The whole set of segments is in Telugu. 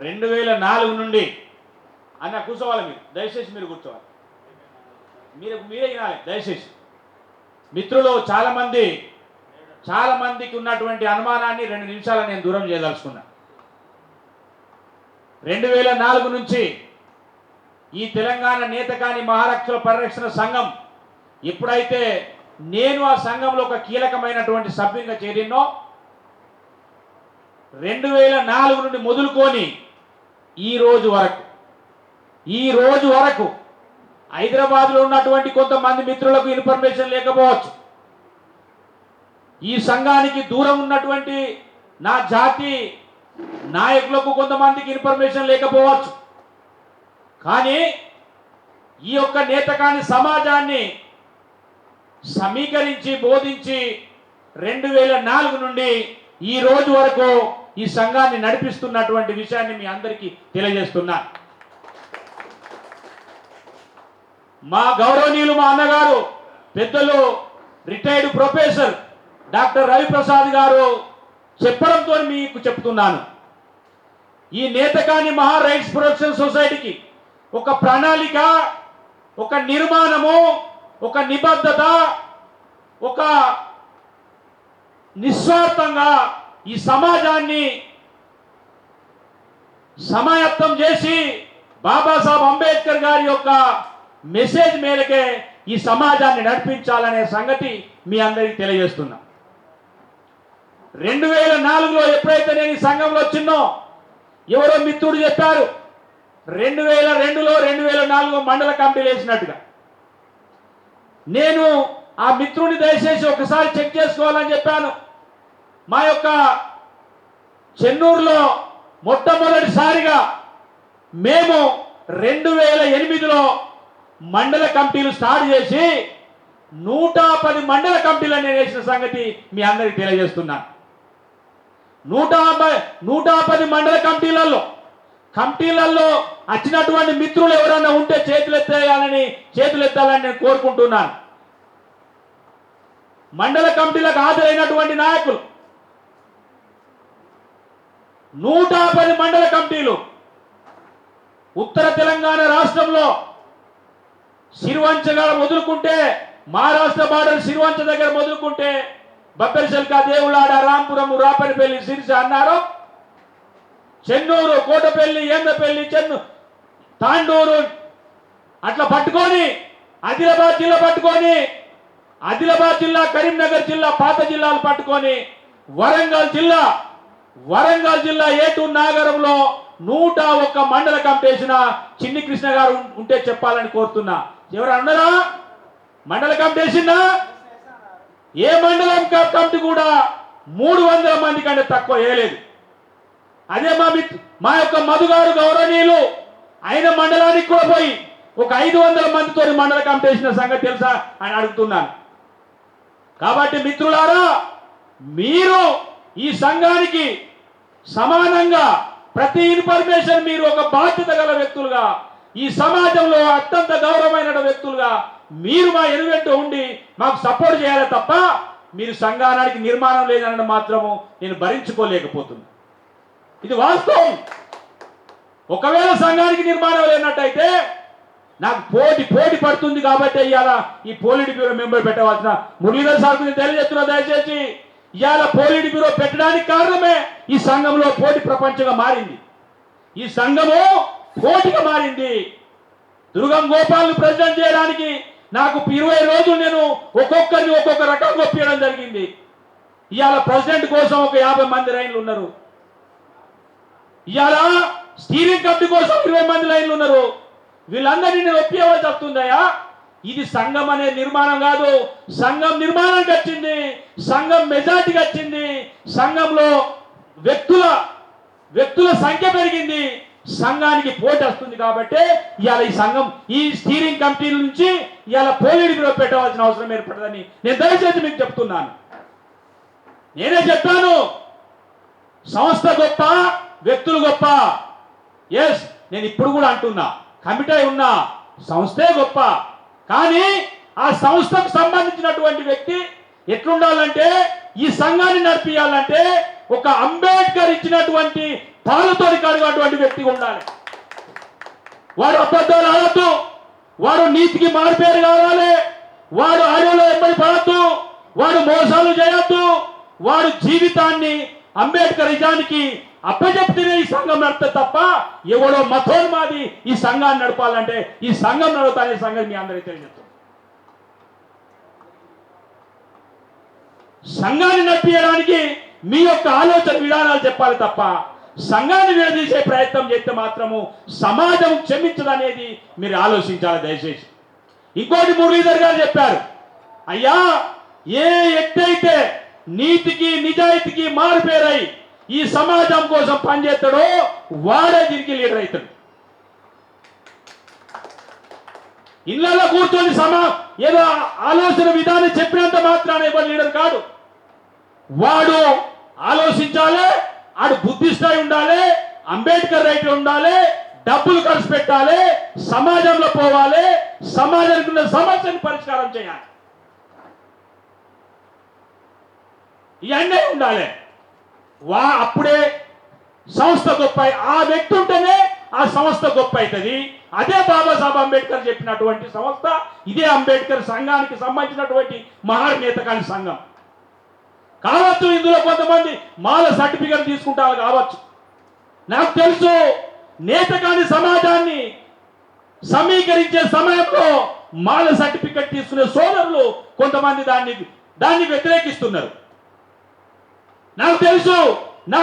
2004 నుండి అన్న కూర్చోవాలి, మీరు దయచేసి మీరు కూర్చోవాలి, మీరే వినాలి దయచేసి. మిత్రులు చాలా మందికి ఉన్నటువంటి అనుమానాన్ని 2 నిమిషాలు నేను దూరం చేయదలుచుకున్నా. 2004 నుంచి ఈ తెలంగాణ నేతకాని మహారక్షల పరిరక్షణ సంఘం ఎప్పుడైతే నేను ఆ సంఘంలో ఒక కీలకమైనటువంటి సభ్యునిగా చేరినో 2004 నుండి మొదలుకొని ఈ రోజు వరకు హైదరాబాద్లో ఉన్నటువంటి కొంతమంది మిత్రులకు ఇన్ఫర్మేషన్ లేకపోవచ్చు, ఈ సంఘానికి దూరం ఉన్నటువంటి నా జాతి నాయకులకు కొంతమందికి ఇన్ఫర్మేషన్ లేకపోవచ్చు. కానీ ఈ యొక్క నేతకాని సమాజాన్ని సమీకరించి బోధించి 2004 నుండి ఈ రోజు వరకు ఈ సంఘాన్ని నడిపిస్తున్నటువంటి విషయాన్ని మీ అందరికీ తెలియజేస్తున్నా. మా గౌరవనీయులు మా అన్నగారు పెద్దలు రిటైర్డ్ ప్రొఫెసర్ డాక్టర్ రవిప్రసాద్ గారు చెప్పడంతో మీకు చెప్తున్నాను. ఈ నేతకాని మహా రైట్స్ ప్రొటెక్షన్ సొసైటీకి ఒక ప్రణాళిక, ఒక నిర్మాణము, ఒక నిబద్ధత, ఒక నిస్వార్థంగా ఈ సమాజాన్ని సమాయత్తం చేసి బాబాసాహెబ్ అంబేద్కర్ గారి యొక్క మెసేజ్ మేరకే ఈ సమాజాన్ని నడిపించాలనే సంగతి మీ అందరికీ తెలియజేస్తున్నా. 2004లో ఎప్పుడైతే నేను ఈ సంఘంలో వచ్చినో ఎవరో మిత్రుడు చెప్పారు 2002లో 2004లో మండల కమిటీలు వేసినట్టుగా. నేను ఆ మిత్రుడిని దయచేసి ఒకసారి చెక్ చేసుకోవాలని చెప్పాను. మా యొక్క చెన్నూరులో మొట్టమొదటిసారిగా మేము 2008లో మండల కమిటీలు స్టార్ట్ చేసి 110 మండల కమిటీలను నేను వేసిన సంగతి మీ అందరికీ తెలియజేస్తున్నాను. 110 మండల కమిటీలలో వచ్చినటువంటి మిత్రులు ఎవరైనా ఉంటే చేతులెత్తాలని నేను కోరుకుంటున్నాను. మండల కమిటీలకు హాజరైనటువంటి నాయకులు 110 మండల కమిటీలు ఉత్తర తెలంగాణ రాష్ట్రంలో సిరివంచగా మొదలుకుంటే మహారాష్ట్ర బార్డర్ సిరివంచ దగ్గర మొదలుకుంటే బబ్బెరశల్క, దేవులాడ, రాంపురం, రాపరిపల్లి, సిరిసి అన్నారు, చెన్నూరు, కోటపల్లి, ఏందపల్లి, తాండూరు అట్లా పట్టుకొని ఆదిలాబాద్ జిల్లా, కరీంనగర్ జిల్లా, పాత జిల్లాలు పట్టుకొని వరంగల్ జిల్లా ఏటూరు నాగరంలో 101 మండల కమిటేసిన చిన్ని కృష్ణ గారు ఉంటే చెప్పాలని కోరుతున్నా. ఎవరు అన్నారా మండల కమిటేసినా? ఏ మండలం కమిటీ కూడా 300 మంది కంటే తక్కువ వేయలేదు. అదే మా యొక్క మధుగారు గౌరవనీయులు ఆయన మండలానికి కూడా పోయి ఒక 500 మందితో మండల కమిటేసిన సంగతి తెలుసా అని అడుగుతున్నాను. కాబట్టి మిత్రులారా, మీరు ఈ సంఘానికి సమానంగా ప్రతి ఇన్ఫర్మేషన్ మీరు ఒక బాధ్యత గల వ్యక్తులుగా, ఈ సమాజంలో అత్యంత గౌరవమైన వ్యక్తులుగా మీరు మా ఎనువెంట ఉండి మాకు సపోర్ట్ చేయాలి తప్ప మీరు సంఘానికి నిర్మాణం లేదనడం మాత్రము నేను భరించుకోలేకపోతున్నా. ఇది వాస్తవం. ఒకవేళ సంఘానికి నిర్మాణం లేనట్టయితే నాకు పోటీ పడుతుంది కాబట్టి ఇవాళ ఈ పోలిట్ బ్యూరో మెంబర్ పెట్టవలసిన మురళీధర్ సార్ గురించి తెలియజేస్తున్నా. దయచేసి ఇవాళ పోలిట్ బ్యూరో పెట్టడానికి కారణమే ఈ సంఘంలో పోటీ ప్రపంచంగా మారింది. ఈ సంఘము పోటీగా మారింది. దుర్గం గోపాల్ని ప్రెసిడెంట్ చేయడానికి నాకు 20 రోజులు నేను ఒక్కొక్కరిని ఒక్కొక్క రకంగా ఒప్పించడం జరిగింది. ఇవాళ ప్రెసిడెంట్ కోసం ఒక 50 మంది లైన్లు ఉన్నారు. ఇవాళ స్టీరింగ్ కమిటీ కోసం 20 మంది లైన్లు ఉన్నారు. వీళ్ళందరినీ నేను ఒప్పించవలసి వస్తుందయా? ఇది సంఘం అనే నిర్మాణం కాదు. సంఘం నిర్మాణానికి వచ్చింది, సంఘం మెజార్టీకి వచ్చింది, సంఘంలో వ్యక్తుల సంఖ్య పెరిగింది, సంఘానికి పోటీ వస్తుంది. కాబట్టి ఇవాళ ఈ సంఘం ఈ స్టీరింగ్ కమిటీల నుంచి ఇవాళ పోలిట్ బ్యూరో పెట్టవలసిన అవసరం ఏర్పడదని నేను దయచేసి మీకు చెప్తున్నాను. నేనే చెప్పాను, సంస్థ గొప్ప, వ్యక్తులు గొప్ప. ఎస్, నేను ఇప్పుడు కూడా అంటున్నా, కమిటీ ఉన్నా సంస్థే గొప్ప. కానీ ఆ సంస్థకు సంబంధించినటువంటి వ్యక్తి ఎట్లుండాలంటే, ఈ సంఘాన్ని నడిపించాలంటే ఒక అంబేద్కర్ ఇచ్చినటువంటి పాలతో కడిగినటువంటి వ్యక్తిగా ఉండాలి. వాడు అబద్ధాలు ఆడద్దు, వాడు నీతికి మారుపేరు కావాలి, వాడు అడవిలో ఎప్పటి పడద్దు, వాడు మోసాలు చేయొద్దు, వాడు జీవితాన్ని అంబేద్కర్ నిజానికి అప్పచెప్తేనే ఈ సంఘం నడుపుతుంది తప్ప ఎవడో మతోన్మాది ఈ సంఘాన్ని నడపాలంటే ఈ సంఘం నడుపుతానే సంగతి మీ అందరికీ తెలియజేస్తుంది. సంఘాన్ని నడిపించడానికి మీ యొక్క ఆలోచన విధానాలు చెప్పాలి తప్ప సంఘాన్ని విడదీసే ప్రయత్నం చేస్తే మాత్రము సమాజం క్షమించదనేది మీరు ఆలోచించాలి దయచేసి. ఇంకోటి మురళీధర్ గారు చెప్పారు, అయ్యా ఏ వ్యక్తి అయితే నీతికి నిజాయితీకి మారుపేరై ఈ సమాజం కోసం పనిచేస్తాడో వాడే దీనికి లీడర్ అవుతాడు. ఇళ్లలో కూర్చొని ఏదో ఆలోచన విధానం చెప్పినంత మాత్రాన ఎవరు లీడర్ కాడు. వాడు ఆలోచించాలి, ఆడు బుద్ధిస్థాయి ఉండాలి, అంబేద్కర్ రైట్ ఉండాలి, డబ్బులు ఖర్చు పెట్టాలి, సమాజంలో పోవాలి, సమాజానికి ఉన్న సమస్యను పరిష్కారం చేయాలి. ఇవన్నీ ఉండాలి. అప్పుడే సంస్థ గొప్ప, ఆ వ్యక్తి ఉంటేనే ఆ సంస్థ గొప్ప అవుతుంది. అదే బాబాసాహెబ్ అంబేద్కర్ చెప్పినటువంటి సంస్థ, ఇదే అంబేద్కర్ సంఘానికి సంబంధించినటువంటి మహానేత కాని సంఘం కావచ్చు. ఇందులో కొంతమంది మాల సర్టిఫికెట్ తీసుకుంటారు కావచ్చు. నాకు తెలుసు, నేత కాని సమాజాన్ని సమీకరించే సమయంలో మాల సర్టిఫికెట్ తీసుకునే సోదరులు కొంతమంది దాన్ని వ్యతిరేకిస్తున్నారు. నాకు తెలుసు, నా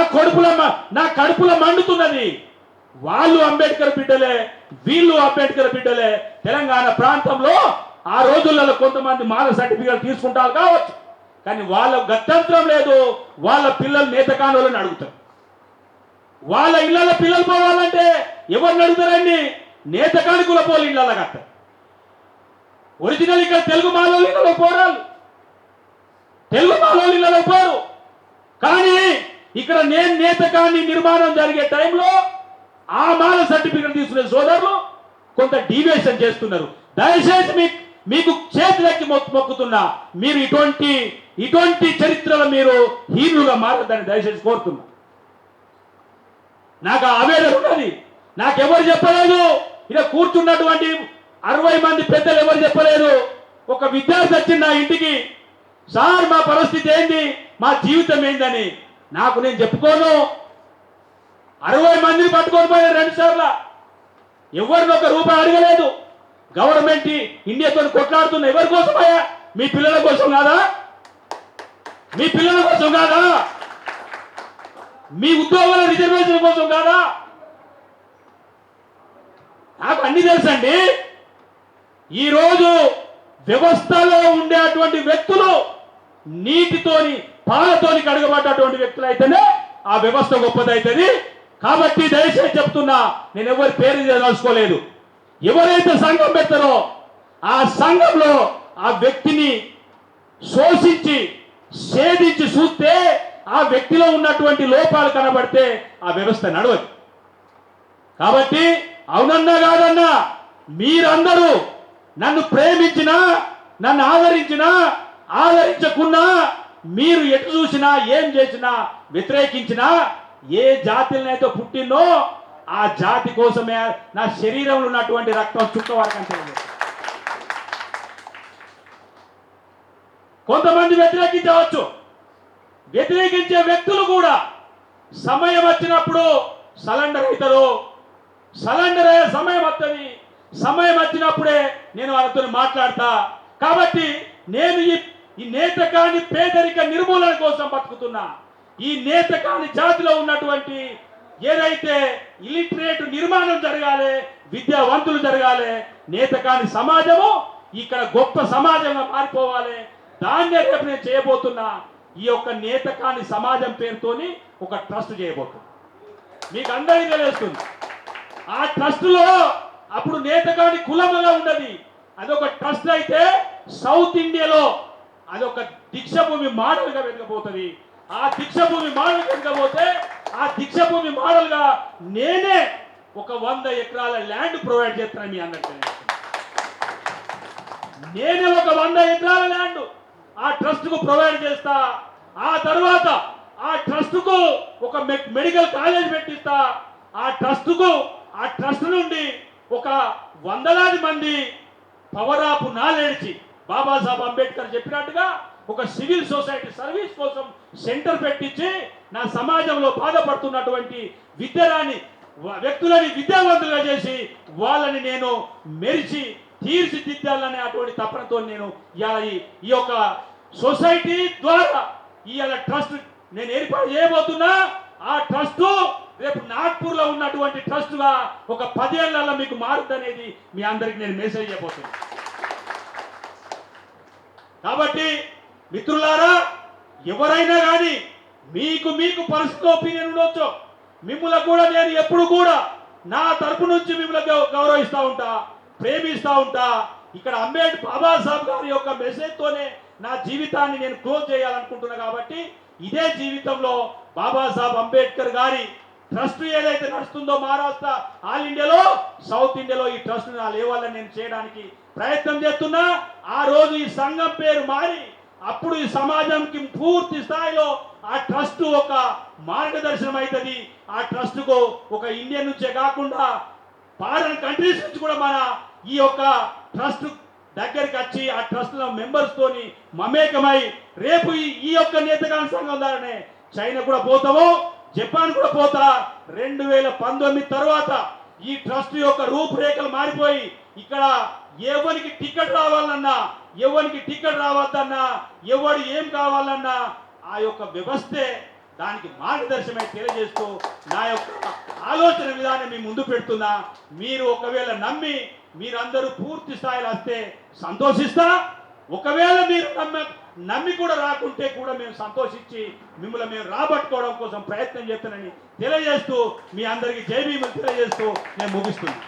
కడుపులో మండుతున్నది. వాళ్ళు అంబేద్కర్ బిడ్డలే, వీళ్ళు అంబేద్కర్ బిడ్డలే. తెలంగాణ ప్రాంతంలో ఆ రోజులలో కొంతమంది మాల సర్టిఫికెట్ తీసుకుంటారు కావచ్చు, కానీ వాళ్ళ గత్యంతరం లేదు. వాళ్ళ పిల్లలు నేత కాని వాళ్ళని అడుగుతారు. వాళ్ళ ఇళ్లలో పిల్లలు పోవాలంటే ఎవరిని అడుగుతారండి? నేత కాని కులపోలు ఇళ్లలో కట్టారు. ఒరిజినల్ ఇక్కడ తెలుగు మాలోళ్ళు ఇళ్లలో పోరాలు, తెలుగు మాలోళ్ళు ఇళ్లలో పోరు. కానీ ఇక్కడ నేను నేత కాని నిర్మాణం జరిగే టైంలో ఆ మాల సర్టిఫికెట్ తీసుకునే సోదరులు కొంత డీవియేషన్ చేస్తున్నారు. దయచేసి మీకు చేతులెక్కి మొక్కుతున్నా, మీరు ఇటువంటి చరిత్రలో మీరు హీనులుగా మారద్దని దయచేసి కోరుతున్నా. నాకు ఆవేదన ఉన్నది. నాకెవరు చెప్పలేదు, ఇలా కూర్చున్నటువంటి 60 మంది పెద్దలు ఎవరు చెప్పలేదు. ఒక విద్యార్థి వచ్చింది నా ఇంటికి, సార్ మా పరిస్థితి ఏంది, మా జీవితం ఏందని. నేను చెప్పుకోను. 60 మందిని పట్టుకొని పోయారు 2 సార్లు. ఎవరిని ఒక రూపాయి అడగలేదు. గవర్నమెంట్ ఇండియాతో కొట్లాడుతున్న ఎవరి కోసం అయ్యా? మీ పిల్లల కోసం కాదా? మీ పిల్లల కోసం కాదా? మీ ఉద్యోగాల రిజర్వేషన్ కోసం కాదా? నాకు అన్ని తెలుసండి. ఈరోజు వ్యవస్థలో ఉండేటువంటి వ్యక్తులు నీటితోని పాలతోని కడగబడ్డటువంటి వ్యక్తులు అయితేనే ఆ వ్యవస్థ గొప్పదవుతుంది. కాబట్టి దయచేసి చెప్తున్నా, నేను ఎవరి పేరు తెలుసుకోలేదు. ఎవరైతే సంఘం పెడతారో ఆ సంఘంలో ఆ వ్యక్తిని శోషించి సేధించి చూస్తే, ఆ వ్యక్తిలో ఉన్నటువంటి లోపాలు కనబడితే ఆ వ్యవస్థ నడవదు. కాబట్టి అవునన్నా కాదన్నా, మీరందరూ నన్ను ప్రేమించినా, నన్ను ఆదరించకున్నా, మీరు ఎటు చూసినా, ఏం చేసినా, వ్యతిరేకించినా, ఏ జాతిలనైతే పుట్టినో ఆ జాతి కోసమే నా శరీరంలో ఉన్నటువంటి రక్తం చుక్క వరకంటే. కొంతమంది వ్యతిరేకించవచ్చు. వ్యతిరేకించే వ్యక్తులు కూడా సమయం వచ్చినప్పుడు సరెండర్ అవుతారు. సరెండర్ అయ్యే సమయం వస్తుంది. సమయం వచ్చినప్పుడే నేను వాళ్ళతో మాట్లాడతా. కాబట్టి నేను ఈ నేత కాని పేదరిక నిర్మూలన కోసం బతుకుతున్నా. ఈ నేత కాని జాతిలో ఉన్నటువంటి ఏదైతే ఇలిటరేట్ నిర్మాణం జరగాలి, విద్యావంతులు జరగాలి, నేత కాని సమాజము ఇక్కడ గొప్ప సమాజంగా మారిపోవాలి. దాన్నే రేపు నేను చేయబోతున్నా. ఈ యొక్క నేత కాని సమాజం పేరుతోని ఒక ట్రస్ట్ చేయబోతున్నా. మీకు అందరికీ తెలుస్తుంది. ఆ ట్రస్టులో అప్పుడు నేత కాని కులముగా ఉండదు. అదొక ట్రస్ట్ అయితే సౌత్ ఇండియాలో అదొక దీక్షభూమి మోడల్గా వెతకపోతుంది. ఆ దీక్షభూమి మోడల్ వెతకపోతే ఆ దీక్షభూమి మోడల్గా నేనే ఒక 100 ఎకరాల ల్యాండ్ ప్రొవైడ్ చేస్తాను. మీ అందరికీ నేనే ఒక 100 ఎకరాల ల్యాండ్ ఆ ట్రస్ట్ కు ప్రొవైడ్ చేస్తా. ఆ తర్వాత ఆ ట్రస్ట్ కు ఒక మెడికల్ కాలేజ్ పెట్టిస్తా, ఆ ట్రస్ట్ నుండి ఒక వందలాది మంది power of knowledge Babasaheb Ambedkar చెప్పినట్టుగా ఒక సివిల్ సొసైటీ సర్వీస్ కోసం సెంటర్ పెట్టించి నా సమాజంలో బాధపడుతున్నటువంటి విద్యరాని వ్యక్తులని విద్యావంతులుగా చేసి వాళ్ళని నేను మెరిచి తీర్చిదిద్దాలనే అటువంటి తపనతో నేను ఈ యొక్క సొసైటీ ద్వారా ఇవాళ ట్రస్ట్ నేను ఏర్పాటు చేయబోతున్నా. ఆ ట్రస్ట్ రేపు నాగ్పూర్లో ఉన్నటువంటి ట్రస్ట్గా ఒక 10 ఏళ్లలో మీకు మారుద్దనేది మీ అందరికి నేను మెసేజ్ చేయబోతున్నా. కాబట్టి మిత్రులారా, ఎవరైనా కానీ మీకు పర్సనల్ ఒపీనియన్ ఉండొచ్చు, మిమ్మల్ని కూడా నేను ఎప్పుడు కూడా నా తరపు నుంచి మిమ్మల్ని గౌరవిస్తూ ఉంటా, ప్రేమిస్తూ ఉంటా. ఇక్కడ బాబాసాహెబ్ గారి యొక్క మెసేజ్తోనే నా జీవితాన్ని నేను క్లోజ్ చేయాలనుకుంటున్నా. కాబట్టి ఇదే జీవితంలో బాబాసాహెబ్ అంబేద్కర్ గారి ట్రస్ట్ ఏదైతే నడుస్తుందో మహారాష్ట్ర, ఆల్ ఇండియాలో, సౌత్ ఇండియాలో ఈ ట్రస్ట్ నా లేవాలని నేను చేయడానికి ప్రయత్నం చేస్తున్నా. ఆ రోజు ఈ సంఘం పేరు మారి అప్పుడు ఈ సమాజంకి పూర్తి స్థాయిలో ఆ ట్రస్ట్ ఒక మార్గదర్శనం అవుతుంది. ఆ ట్రస్ట్కు ఒక ఇండియన్ నుంచే కాకుండా ఫారెన్ కంట్రీస్ నుంచి కూడా మన ఈ యొక్క ట్రస్ట్ దగ్గరికి వచ్చి ఆ ట్రస్ట్ మెంబర్స్ తోని మమేకమై రేపు ఈ యొక్క నేతగాని సంఘం ద్వారానే చైనా కూడా పోతాము, జపాన్ కూడా పోతా. 2019 తర్వాత ఈ ట్రస్ట్ యొక్క రూపురేఖలు మారిపోయి ఇక్కడ ఎవరికి టికెట్ రావాలన్నా, ఎవరికి టికెట్ రావద్దన్నా, ఎవడు ఏం కావాలన్నా ఆ యొక్క వ్యవస్థే దానికి మార్గదర్శనమై తెలియజేస్తూ నా యొక్క ఆలోచన విధానం మీ ముందు పెడుతున్నా. మీరు ఒకవేళ మీరందరూ పూర్తి స్థాయిలో వస్తే సంతోషిస్తా. ఒకవేళ మీరు నమ్మి కూడా రాకుంటే కూడా మేము సంతోషించి మిమ్మల్ని మేము రాబట్టుకోవడం కోసం ప్రయత్నం చేస్తానని తెలియజేస్తూ మీ అందరికీ జై భీములు తెలియజేస్తూ నేను ముగిస్తున్నాను.